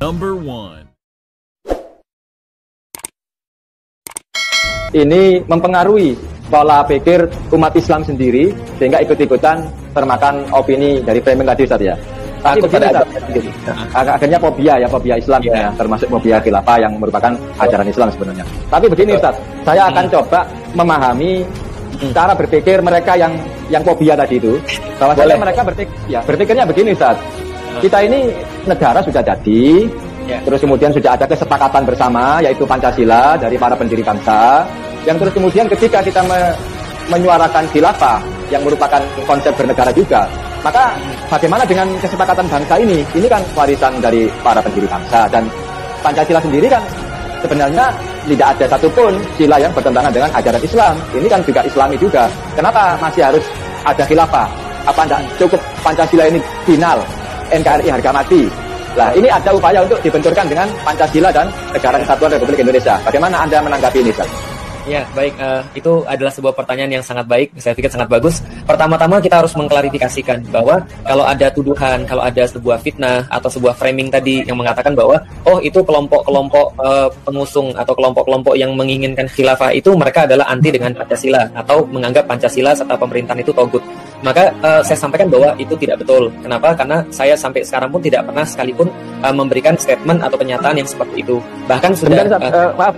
Number 1. Ini mempengaruhi pola pikir umat Islam sendiri sehingga ikut-ikutan termakan opini dari framing tadi Ustaz ya. Tapi begini Ustaz, akhirnya fobia Islam ya, termasuk fobia khilafah yang merupakan ajaran Islam sebenarnya. Tapi begini Ustaz, saya akan coba memahami cara berpikir mereka yang fobia tadi itu. Bahwasanya mereka berpikirnya begini Ustaz. Kita ini negara sudah jadi, terus kemudian sudah ada kesepakatan bersama yaitu Pancasila dari para pendiri bangsa. Yang terus kemudian ketika kita menyuarakan khilafah yang merupakan konsep bernegara juga, maka bagaimana dengan kesepakatan bangsa ini? Ini kan warisan dari para pendiri bangsa, dan Pancasila sendiri kan sebenarnya tidak ada satupun sila yang bertentangan dengan ajaran Islam. Ini kan juga Islami juga. Kenapa masih harus ada khilafah? Apa tidak cukup Pancasila ini final, NKRI harga mati? Nah, ini ada upaya untuk dibenturkan dengan Pancasila dan Negara Kesatuan Republik Indonesia. Bagaimana Anda menanggapi ini, Ustaz? Ya, baik. Itu adalah sebuah pertanyaan yang sangat baik. Saya pikir sangat bagus. Pertama-tama kita harus mengklarifikasikan bahwa kalau ada tuduhan, kalau ada sebuah fitnah atau sebuah framing tadi yang mengatakan bahwa itu kelompok-kelompok pengusung atau kelompok-kelompok yang menginginkan khilafah itu mereka adalah anti dengan Pancasila atau menganggap Pancasila serta pemerintahan itu togut. Maka saya sampaikan bahwa itu tidak betul. Kenapa? Karena saya sampai sekarang pun tidak pernah sekalipun memberikan statement atau pernyataan yang seperti itu. Bahkan sudah maaf,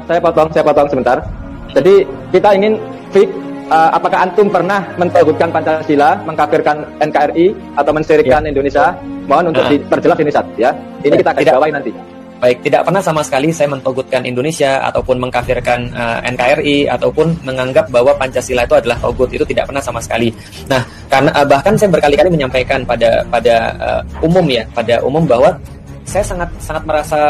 saya potong sebentar. Jadi kita ingin apakah antum pernah mentauhidkan Pancasila, mengkafirkan NKRI atau mensyirikkan Indonesia? Mohon untuk diperjelas ini, Ustaz, ya. Ini kita akan jawab nanti. Baik, tidak pernah sama sekali saya mentogutkan Indonesia ataupun mengkafirkan NKRI ataupun menganggap bahwa Pancasila itu adalah togut, itu tidak pernah sama sekali. Nah, karena bahkan saya berkali-kali menyampaikan pada umum bahwa saya sangat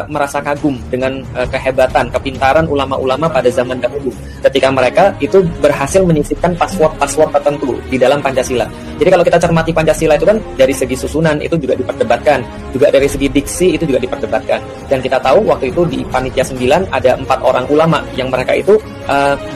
merasa kagum dengan kehebatan, kepintaran ulama-ulama pada zaman dahulu ketika mereka itu berhasil menyisipkan password tertentu di dalam Pancasila. Jadi kalau kita cermati Pancasila itu kan dari segi susunan itu juga diperdebatkan, juga dari segi diksi itu juga diperdebatkan. Dan kita tahu waktu itu di Panitia 9 ada 4 orang ulama yang mereka itu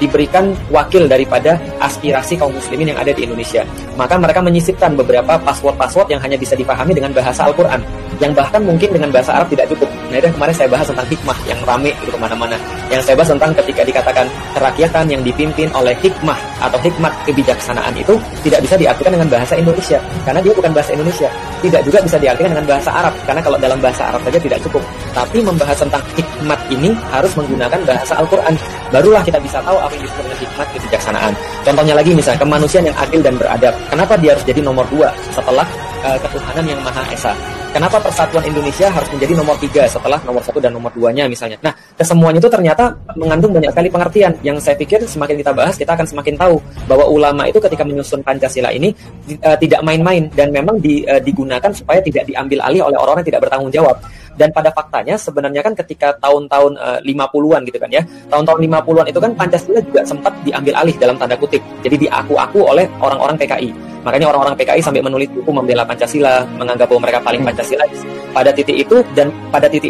diberikan wakil daripada aspirasi kaum muslimin yang ada di Indonesia. Maka mereka menyisipkan beberapa password yang hanya bisa dipahami dengan bahasa Al-Quran, yang bahkan mungkin dengan bahasa Arab tidak cukup. Nah, itu kemarin saya bahas tentang hikmah yang rame itu kemana-mana. Yang saya bahas tentang ketika dikatakan kerakyatan yang dipimpin oleh hikmah atau hikmat kebijaksanaan itu tidak bisa diartikan dengan bahasa Indonesia, karena dia bukan bahasa Indonesia. Tidak juga bisa diartikan dengan bahasa Arab, karena kalau dalam bahasa Arab saja tidak cukup. Tapi membahas tentang hikmat ini harus menggunakan bahasa Al-Quran. Barulah kita bisa tahu apa yang disebut dengan hikmat kebijaksanaan. Contohnya lagi misalnya kemanusiaan yang adil dan beradab. Kenapa dia harus jadi nomor 2 setelah ketuhanan yang Maha Esa? Kenapa persatuan Indonesia harus menjadi nomor 3 setelah nomor 1 dan nomor 2-nya misalnya? Nah, kesemuanya itu ternyata mengandung banyak sekali pengertian yang saya pikir semakin kita bahas, kita akan semakin tahu bahwa ulama itu ketika menyusun Pancasila ini tidak main-main dan memang digunakan supaya tidak diambil alih oleh orang-orang yang tidak bertanggung jawab. Dan pada faktanya sebenarnya kan ketika tahun-tahun 50-an gitu kan ya, tahun-tahun 50-an itu kan Pancasila juga sempat diambil alih dalam tanda kutip. Jadi diaku-aku oleh orang-orang PKI. Makanya orang-orang PKI sampai menulis buku membela Pancasila, menganggap bahwa mereka paling Pancasilais. Pada titik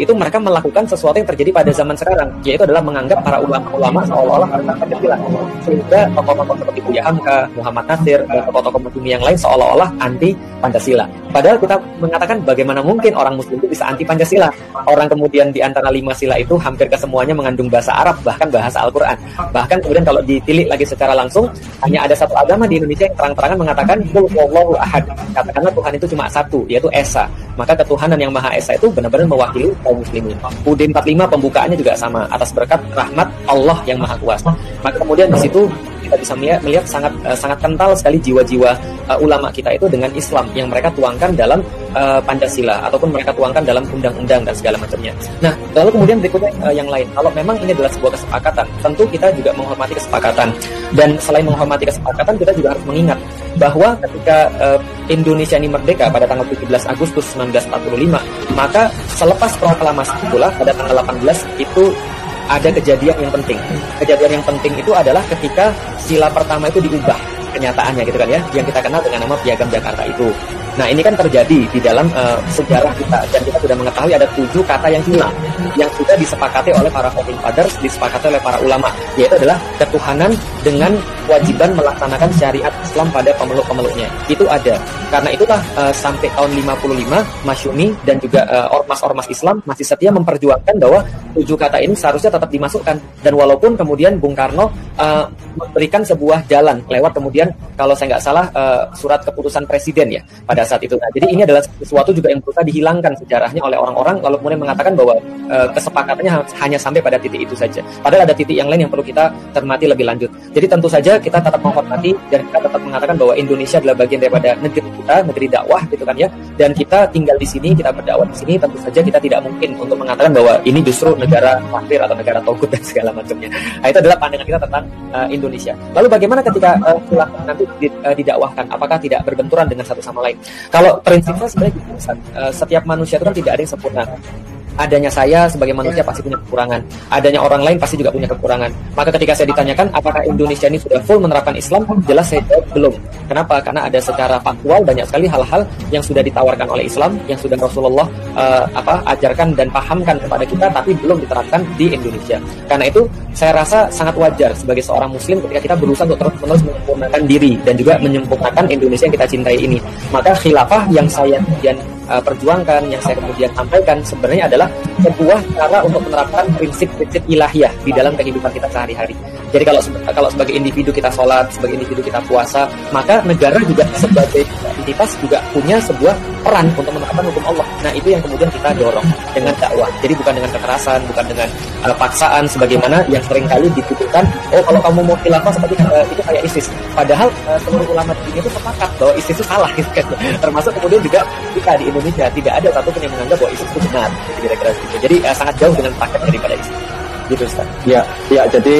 itu mereka melakukan sesuatu yang terjadi pada zaman sekarang, yaitu adalah menganggap para ulama-ulama seolah-olah anti Pancasila. Sehingga tokoh-tokoh seperti Buya Hamka, Muhammad Nasir, dan tokoh-tokoh muslim yang lain seolah-olah anti Pancasila. Padahal kita mengatakan bagaimana mungkin orang muslim itu bisa anti Pancasila. Orang kemudian di antara 5 sila itu hampir kesemuanya mengandung bahasa Arab, bahkan bahasa Al-Quran. Bahkan kemudian kalau ditilik lagi secara langsung, hanya ada satu agama di Indonesia yang terang-terangan mengatakan Qul huwallahu ahad. Katakanlah Tuhan itu cuma satu, yaitu Esa. Maka ketuhanan yang Maha Esa itu benar-benar mewakili kaum muslimin. UUD 45 pembukaannya juga sama, atas berkat rahmat Allah yang Maha Kuasa. Maka kemudian di situ kita bisa melihat sangat kental sekali jiwa-jiwa ulama kita itu dengan Islam yang mereka tuangkan dalam Pancasila ataupun mereka tuangkan dalam undang-undang dan segala macamnya. Nah, lalu kemudian berikutnya yang lain. Kalau memang ini adalah sebuah kesepakatan, tentu kita juga menghormati kesepakatan. Dan selain menghormati kesepakatan, kita juga harus mengingat bahwa ketika Indonesia ini merdeka pada tanggal 17 Agustus 1945, maka selepas proklamasi itulah pada tanggal 18 itu ada kejadian yang penting. Kejadian yang penting itu adalah ketika sila pertama itu diubah kenyataannya gitu kan ya, yang kita kenal dengan nama Piagam Jakarta itu. Nah, ini kan terjadi di dalam sejarah kita, dan kita sudah mengetahui ada 7 kata yang hilang yang sudah disepakati oleh para founding fathers, disepakati oleh para ulama, yaitu adalah ketuhanan dengan kewajiban melaksanakan syariat Islam pada pemeluk-pemeluknya. Itu ada. Karena itulah sampai tahun 55 Masyumi dan juga ormas-ormas Islam masih setia memperjuangkan bahwa 7 kata ini seharusnya tetap dimasukkan. Dan walaupun kemudian Bung Karno memberikan sebuah jalan lewat kemudian kalau saya nggak salah surat keputusan presiden ya pada saat itu. Nah, jadi ini adalah sesuatu juga yang berusaha dihilangkan sejarahnya oleh orang-orang lalu kemudian mengatakan bahwa kesepakatannya hanya sampai pada titik itu saja. Padahal ada titik yang lain yang perlu kita cermati lebih lanjut. Jadi tentu saja kita tetap menghormati dan kita tetap mengatakan bahwa Indonesia adalah bagian daripada negeri kita, negeri dakwah gitu kan ya. Dan kita tinggal di sini, kita berdakwah di sini, tentu saja kita tidak mungkin untuk mengatakan bahwa ini justru negara kafir atau negara togut dan segala macamnya. Nah, itu adalah pandangan kita tentang Indonesia. Lalu bagaimana ketika khilafah nanti didakwahkan? Apakah tidak berbenturan dengan satu sama lain? Kalau prinsipnya sebenarnya setiap manusia itu kan tidak ada yang sempurna. Adanya saya sebagai manusia pasti punya kekurangan. Adanya orang lain pasti juga punya kekurangan. Maka ketika saya ditanyakan apakah Indonesia ini sudah full menerapkan Islam, jelas saya jawab belum. Kenapa? Karena ada secara faktual banyak sekali hal-hal yang sudah ditawarkan oleh Islam, yang sudah Rasulullah ajarkan dan pahamkan kepada kita, tapi belum diterapkan di Indonesia. Karena itu saya rasa sangat wajar sebagai seorang Muslim ketika kita berusaha untuk terus-menerus menyempurnakan diri dan juga menyempurnakan Indonesia yang kita cintai ini. Maka khilafah yang saya kemudian perjuangkan, yang saya kemudian sampaikan sebenarnya adalah sebuah cara untuk menerapkan prinsip-prinsip ilahiyah di dalam kehidupan kita sehari-hari. Jadi kalau sebagai individu kita sholat, sebagai individu kita puasa, maka negara juga sebagai entitas juga punya sebuah peran untuk menerapkan hukum Allah. Nah, itu yang kemudian kita dorong dengan dakwah. Jadi bukan dengan kekerasan, bukan dengan paksaan sebagaimana yang seringkali dituduhkan, oh kalau kamu mau khilafah seperti itu kayak ISIS. Padahal seluruh ulama di dunia itu sepakat bahwa ISIS itu salah gitu kan. Termasuk kemudian juga kita di Indonesia tidak ada satupun yang menganggap bahwa ISIS itu benar. Kira-kira gitu. Jadi sangat jauh dengan paket daripada ISIS. Gitu, Ustaz. Ya, jadi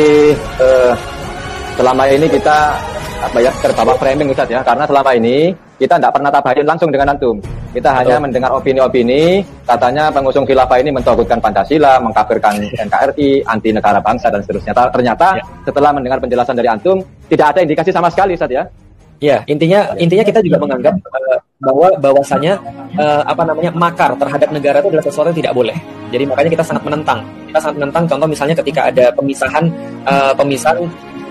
selama ini kita terbawa framing Ustaz ya, karena selama ini kita tidak pernah tabayun langsung dengan antum. Kita hanya mendengar opini-opini, katanya pengusung khilafah ini mentogutkan Pancasila, mengkafirkan NKRI, anti negara bangsa dan seterusnya. Ternyata setelah mendengar penjelasan dari antum, tidak ada indikasi sama sekali Ustaz ya. Ya, intinya kita juga menganggap bahwasanya makar terhadap negara itu adalah sesuatu yang tidak boleh. Jadi makanya kita sangat menentang. Contoh misalnya ketika ada pemisahan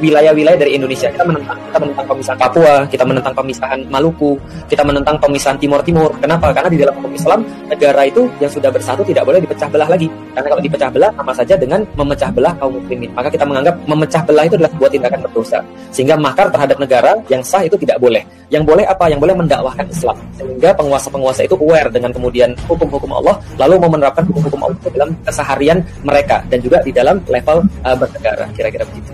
wilayah-wilayah dari Indonesia, kita menentang pemisahan Papua, kita menentang pemisahan Maluku, kita menentang pemisahan Timur. Kenapa? Karena di dalam hukum Islam negara itu yang sudah bersatu tidak boleh dipecah belah lagi. Karena kalau dipecah belah sama saja dengan memecah belah kaum muslimin. Maka kita menganggap memecah belah itu adalah sebuah tindakan berdosa. Sehingga makar terhadap negara yang sah itu tidak boleh. Yang boleh apa? Yang boleh mendakwahkan Islam. Sehingga penguasa-penguasa itu aware dengan kemudian hukum-hukum Allah, lalu mau menerapkan hukum-hukum Allah dalam keseharian mereka dan juga di dalam level bernegara. Kira-kira begitu.